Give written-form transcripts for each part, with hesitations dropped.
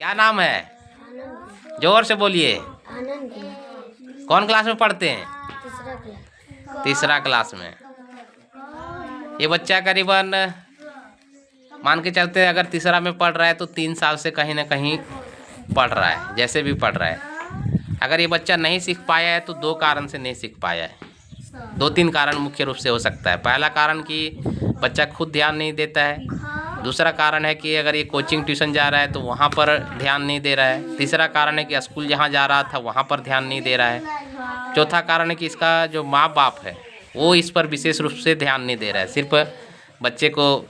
क्या नाम है? आनंद। जोर से बोलिए। आनंद। कौन क्लास में पढ़ते हैं? तीसरा क्लास। तीसरा क्लास में। ये बच्चा करीबन मान के चलते हैं, अगर तीसरा में पढ़ रहा है तो 3 साल से कहीं ना कहीं पढ़ रहा है, जैसे भी पढ़ रहा है। अगर ये बच्चा नहीं सीख पाया है तो 2 कारण से नहीं सीख पाया है। 2-3 कारण मुख्य रूप से हो सकता है। पहला कारण कि बच्चा खुद ध्यान नहीं देता है। दूसरा कारण है कि अगर ये कोचिंग ट्यूशन जा रहा है तो वहाँ पर ध्यान नहीं दे रहा है। तीसरा कारण है कि स्कूल जहाँ जा रहा था वहाँ पर ध्यान नहीं दे रहा है। चौथा कारण है कि इसका जो माँ बाप है वो इस पर विशेष रूप से ध्यान नहीं दे रहा है। सिर्फ बच्चे को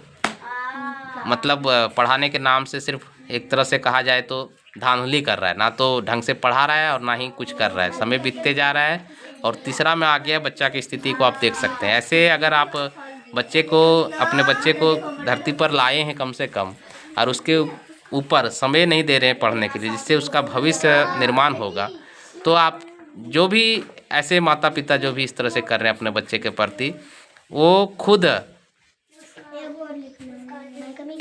मतलब पढ़ाने के नाम से सिर्फ एक तरह से कहा जाए तो धांधली कर रहा है, ना तो ढंग से पढ़ा रहा है और ना ही कुछ कर रहा है। समय बीतते जा रहा है और तीसरा में आ गया बच्चा की स्थिति को आप देख सकते हैं। ऐसे अगर आप अपने बच्चे को धरती पर लाए हैं कम से कम, और उसके ऊपर समय नहीं दे रहे हैं पढ़ने के लिए, जिससे उसका भविष्य निर्माण होगा, तो आप जो भी ऐसे माता पिता जो भी इस तरह से कर रहे हैं अपने बच्चे के प्रति, वो खुद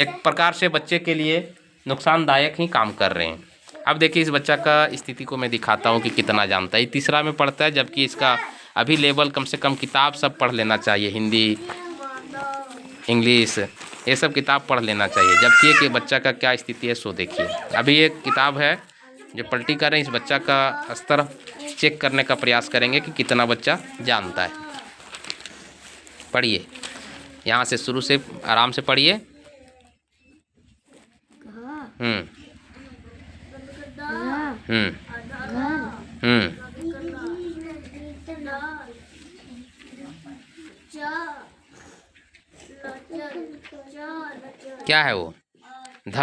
एक प्रकार से बच्चे के लिए नुकसानदायक ही काम कर रहे हैं। अब देखिए इस बच्चा का स्थिति को मैं दिखाता हूँ कि कितना जानता है। ये तीसरा में पढ़ता है, जबकि इसका अभी लेवल कम से कम किताब सब पढ़ लेना चाहिए, हिंदी इंग्लिश ये सब किताब पढ़ लेना चाहिए। जबकि कि बच्चा का क्या स्थिति है सो देखिए। अभी एक किताब है जो पलटी कर रहे हैं, इस बच्चा का स्तर चेक करने का प्रयास करेंगे कि कितना बच्चा जानता है। पढ़िए, यहाँ से शुरू से आराम से पढ़िए। हम्म हम्म हम्म क्या है वो? ध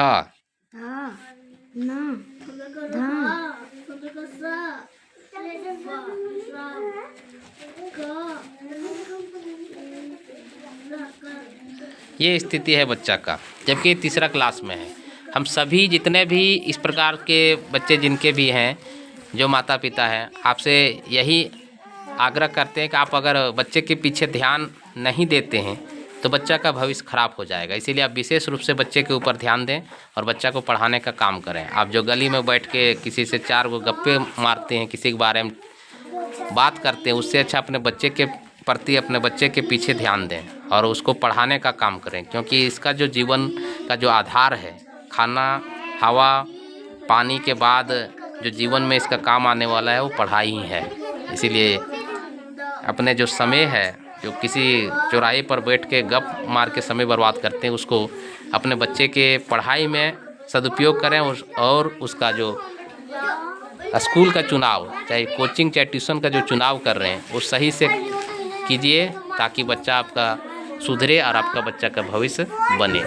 ये स्थिति है बच्चा का, जबकि ये तीसरा क्लास में है। हम सभी जितने भी इस प्रकार के बच्चे जिनके भी हैं, जो माता पिता हैं, आपसे यही आग्रह करते हैं कि आप अगर बच्चे के पीछे ध्यान नहीं देते हैं तो बच्चा का भविष्य खराब हो जाएगा। इसीलिए आप विशेष रूप से बच्चे के ऊपर ध्यान दें और बच्चा को पढ़ाने का काम करें। आप जो गली में बैठ के किसी से 4 गो गप्पे मारते हैं, किसी के बारे में बात करते हैं, उससे अच्छा अपने बच्चे के प्रति अपने बच्चे के पीछे ध्यान दें और उसको पढ़ाने का काम करें। क्योंकि इसका जो जीवन का जो आधार है, खाना, हवा, पानी के बाद जो जीवन में इसका काम आने वाला है वो पढ़ाई ही है। इसीलिए अपने जो समय है, जो किसी चौराहे पर बैठ के गप मार के समय बर्बाद करते हैं, उसको अपने बच्चे के पढ़ाई में सदुपयोग करें और उसका जो स्कूल का चुनाव, चाहे कोचिंग चाहे ट्यूशन का जो चुनाव कर रहे हैं वो सही से कीजिए, ताकि बच्चा आपका सुधरे और आपका बच्चा का भविष्य बने।